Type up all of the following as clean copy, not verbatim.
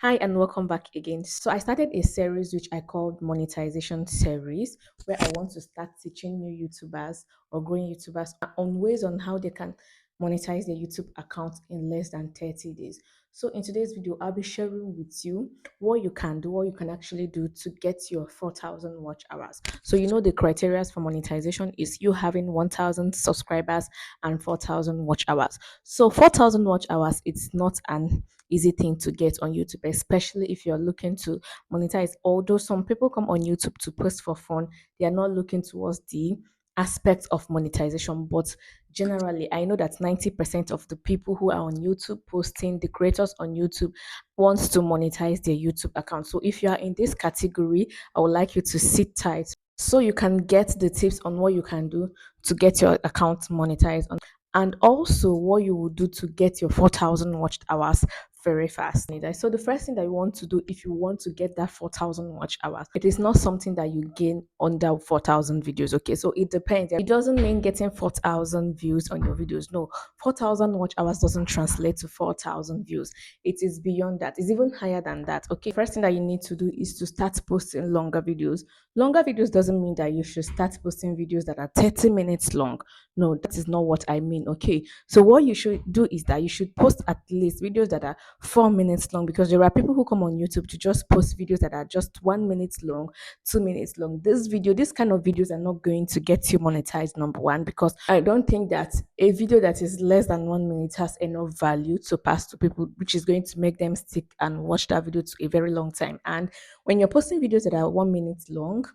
Hi and welcome back again. So I started a series which I called Monetization series, where I want to start teaching new YouTubers or growing YouTubers on ways on how they can monetize their YouTube account in less than 30 days. So in today's video, I'll be sharing with you what you can do, what you can actually do to get your 4,000 watch hours. So you know the criteria for monetization is you having 1,000 subscribers and 4,000 watch hours. So 4,000 watch hours, it's not an easy thing to get on YouTube, especially if you're looking to monetize. Although some people come on YouTube to post for fun, they are not looking towards the aspect of monetization. But generally, I know that 90% of the people who are on YouTube posting, the creators on YouTube, wants to monetize their YouTube account. So if you are in this category, I would like you to sit tight so you can get the tips on what you can do to get your account monetized and also what you will do to get your 4,000 watched hours very fast. So the first thing that you want to do if you want to get that 4,000 watch hours, it is not something that you gain under 4,000 videos. Okay, so it depends. It doesn't mean getting 4,000 views on your videos. No, 4,000 watch hours doesn't translate to 4,000 views. It is beyond that. It's even higher than that. Okay, first thing that you need to do is to start posting longer videos. Longer videos doesn't mean that you should start posting videos that are 30 minutes long. No, that is not what I mean. Okay, so what you should do is that you should post at least videos that are 4 minutes long, because there are people who come on YouTube to just post videos that are just 1 minute long, 2 minutes long. This kind of videos are not going to get you monetized, number one, because I don't think that a video that is less than 1 minute has enough value to pass to people, which is going to make them stick and watch that video to a very long time. And when you're posting videos that are 1 minute long,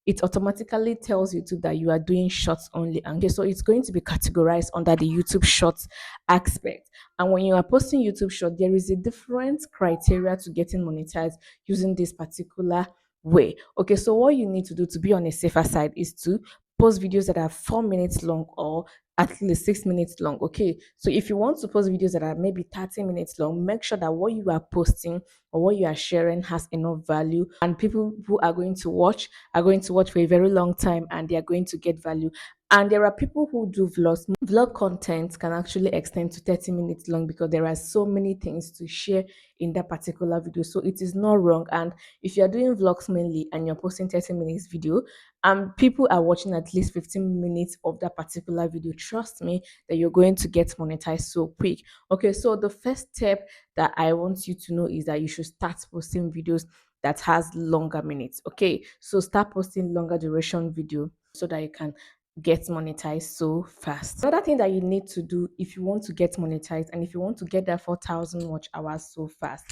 it automatically tells YouTube that you are doing shorts only. And okay, so it's going to be categorized under the YouTube shorts aspect. And when you are posting YouTube short, there is a different criteria to getting monetized using this particular way. Okay, so what you need to do to be on a safer side is to post videos that are 4 minutes long or at least 6 minutes long. Okay, so if you want to post videos that are maybe 30 minutes long, make sure that what you are posting or what you are sharing has enough value, and people who are going to watch for a very long time and they are going to get value. And there are people who do vlogs. Vlog content can actually extend to 30 minutes long because there are so many things to share in that particular video. So it is not wrong. And if you're doing vlogs mainly and you're posting 30 minutes video and people are watching at least 15 minutes of that particular video, trust me that you're going to get monetized so quick. Okay, so the first step that I want you to know is that you should start posting videos that has longer minutes. Okay, so start posting longer duration video so that you can get monetized so fast. Another thing that you need to do if you want to get monetized and if you want to get that 4,000 watch hours so fast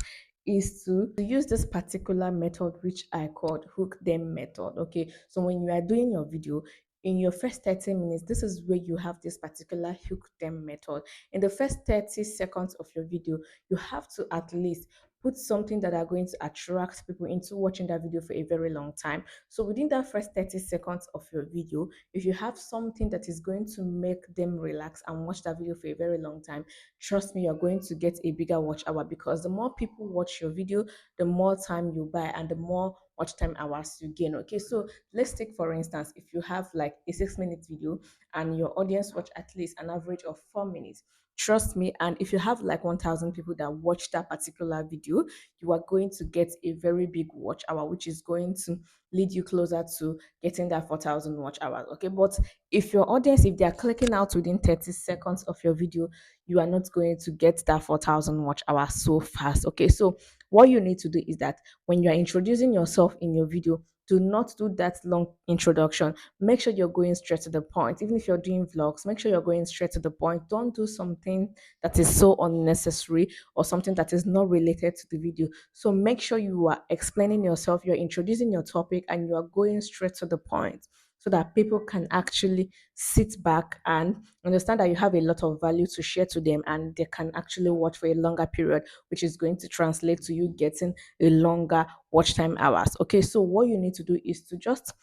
is to use this particular method which I called hook them method. Okay, so when you are doing your video, in your first 30 minutes, this is where you have this particular hook them method. In the first 30 seconds of your video, you have to at least put something that are going to attract people into watching that video for a very long time. So within that first 30 seconds of your video, if you have something that is going to make them relax and watch that video for a very long time, trust me, you're going to get a bigger watch hour, because the more people watch your video, the more time you buy and the more watch time hours you gain. Okay, so let's take for instance, if you have like a 6 minute video and your audience watch at least an average of 4 minutes, trust me, and if you have like 1,000 people that watch that particular video, you are going to get a very big watch hour, which is going to lead you closer to getting that 4,000 watch hours. Okay, but if your audience, if they are clicking out within 30 seconds of your video, you are not going to get that 4,000 watch hours so fast. Okay, so what you need to do is that when you are introducing yourself in your video, do not do that long introduction. Make sure you're going straight to the point. Even if you're doing vlogs, make sure you're going straight to the point. Don't do something that is so unnecessary or something that is not related to the video. So make sure you are explaining yourself, you're introducing your topic, and you are going straight to the point so that people can actually sit back and understand that you have a lot of value to share to them, and they can actually watch for a longer period, which is going to translate to you getting a longer watch time hours. Okay, so what you need to do is to just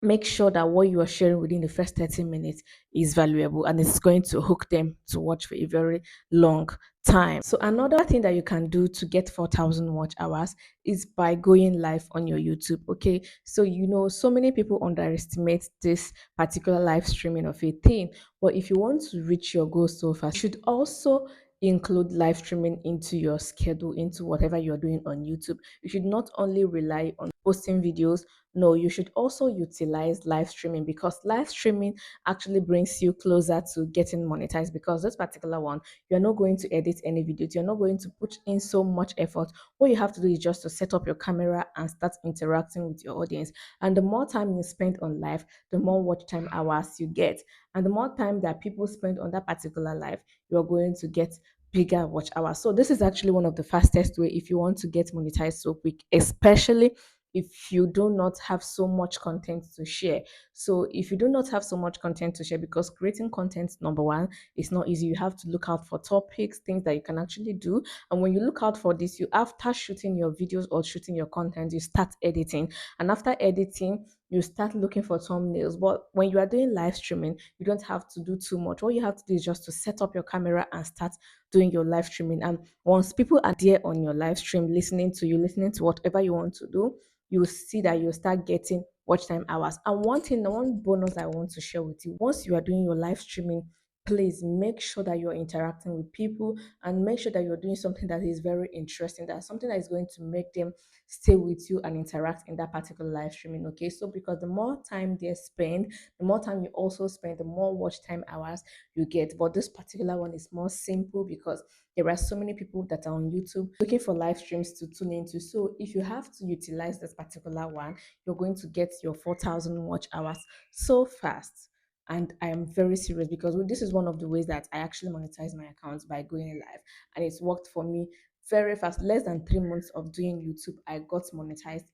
make sure that what you are sharing within the first 30 minutes is valuable and it's going to hook them to watch for a very long time. So another thing that you can do to get 4,000 watch hours is by going live on your YouTube. Okay, so you know so many people underestimate this particular live streaming of a thing, but if you want to reach your goal so fast, you should also include live streaming into your schedule, into whatever you're doing on YouTube. You should not only rely on posting videos, no, you should also utilize live streaming, because live streaming actually brings you closer to getting monetized. Because this particular one, you're not going to edit any videos, you're not going to put in so much effort. What you have to do is just to set up your camera and start interacting with your audience. And the more time you spend on live, the more watch time hours you get. And the more time that people spend on that particular live, you're going to get bigger watch hours. So this is actually one of the fastest way if you want to get monetized so quick, especially if you do not have so much content to share. So if you do not have so much content to share, because creating content, number one, is not easy. You have to look out for topics, things that you can actually do. And when you look out for this, you after shooting your videos or shooting your content, you start editing. And after editing, you start looking for thumbnails. But when you are doing live streaming, you don't have to do too much. All you have to do is just to set up your camera and start doing your live streaming. And once people are there on your live stream, listening to you, listening to whatever you want to do, you will see that you start getting watch time hours. And one thing, one bonus I want to share with you, once you are doing your live streaming, please make sure that you're interacting with people, and make sure that you're doing something that is very interesting, that's something that is going to make them stay with you and interact in that particular live streaming. Okay, so because the more time they spend, the more time you also spend, the more watch time hours you get. But this particular one is more simple because there are so many people that are on YouTube looking for live streams to tune into. So if you have to utilize this particular one, you're going to get your 4,000 watch hours so fast. And I am very serious, because this is one of the ways that I actually monetize my accounts, by going live, and it's worked for me very fast. Less than 3 months of doing YouTube, I got monetized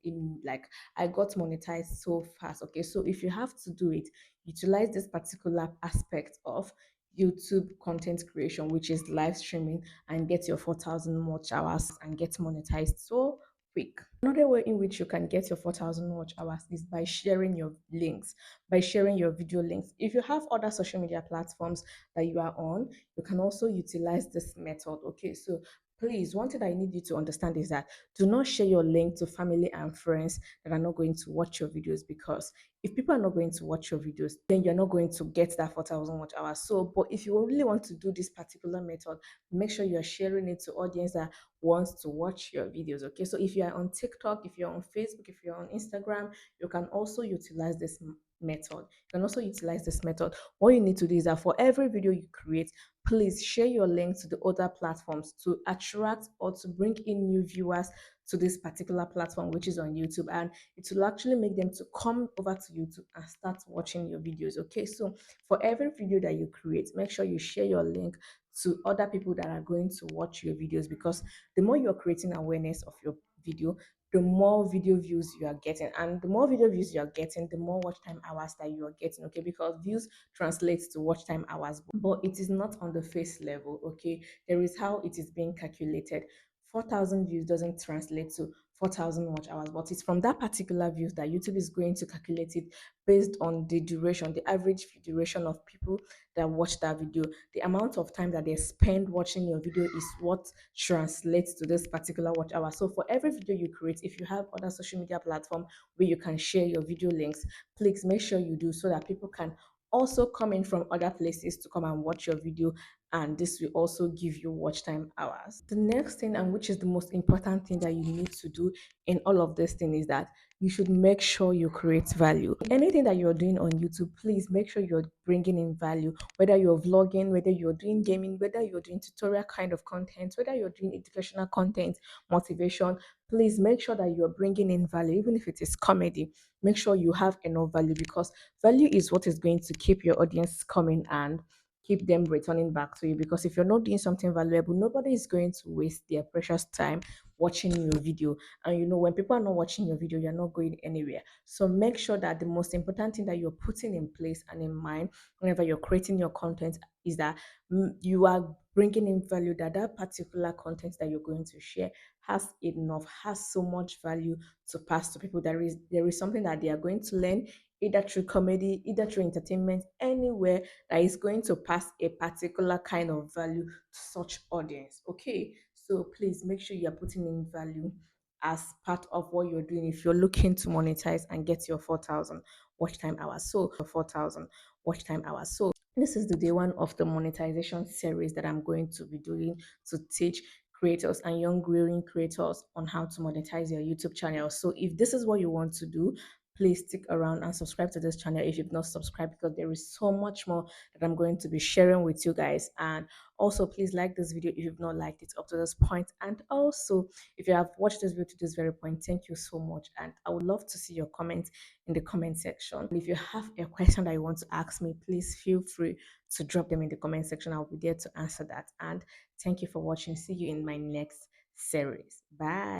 so fast. Okay, so if you have to do it, utilize this particular aspect of YouTube content creation, which is live streaming, and get your 4,000 watch hours and get monetized so quick. Another way in which you can get your 4,000 watch hours is by sharing your links, by sharing your video links. If you have other social media platforms that you are on, you can also utilize this method. Okay, so please, one thing I need you to understand is that do not share your link to family and friends that are not going to watch your videos, because if people are not going to watch your videos, then you're not going to get that 4,000 watch hours. So, but if you really want to do this particular method, make sure you're sharing it to audience that wants to watch your videos. Okay, so if you are on TikTok, if you're on Facebook, if you're on Instagram, you can also utilize this method. You can also utilize this method. What you need to do is that for every video you create, please share your link to the other platforms to attract or to bring in new viewers to this particular platform, which is on YouTube, and it will actually make them to come over to YouTube and start watching your videos. Okay, so for every video that you create, make sure you share your link to other people that are going to watch your videos, because the more you're creating awareness of your video, the more video views you are getting, and the more video views you are getting, the more watch time hours that you are getting. Okay, because views translates to watch time hours, but it is not on the face level. Okay, there is how it is being calculated. 4,000 views doesn't translate to 4,000 watch hours, but it's from that particular views that YouTube is going to calculate it based on the duration, the average duration of people that watch that video. The amount of time that they spend watching your video is what translates to this particular watch hour. So for every video you create, if you have other social media platform where you can share your video links, please make sure you do, so that people can also come in from other places to come and watch your video, and this will also give you watch time hours. The next thing, and which is the most important thing that you need to do in all of this thing, is that you should make sure you create value. Anything that you're doing on YouTube, please make sure you're bringing in value, whether you're vlogging, whether you're doing gaming, whether you're doing tutorial kind of content, whether you're doing educational content, motivation. Please make sure that you're bringing in value, even if it is comedy. Make sure you have enough value, because value is what is going to keep your audience coming and keep them returning back to you. Because if you're not doing something valuable, nobody is going to waste their precious time watching your video. And you know, when people are not watching your video, you're not going anywhere. So make sure that the most important thing that you're putting in place and in mind whenever you're creating your content is that you are bringing in value, that that particular content that you're going to share has so much value to pass to people. There is something that they are going to learn, either through comedy, either through entertainment, anywhere, that is going to pass a particular kind of value to such audience. Okay, so please make sure you are putting in value as part of what you're doing if you're looking to monetize and get your 4,000 watch time hours. So 4,000 watch time hours. So This is the day one of the monetization series that I'm going to be doing to teach creators and young growing creators on how to monetize your YouTube channel. So if this is what you want to do, please stick around and subscribe to this channel if you've not subscribed, because there is so much more that I'm going to be sharing with you guys. And also, please like this video if you've not liked it up to this point. And also, if you have watched this video to this very point, thank you so much. And I would love to see your comments in the comment section. And if you have a question that you want to ask me, please feel free to drop them in the comment section. I'll be there to answer that. And thank you for watching. See you in my next series. Bye.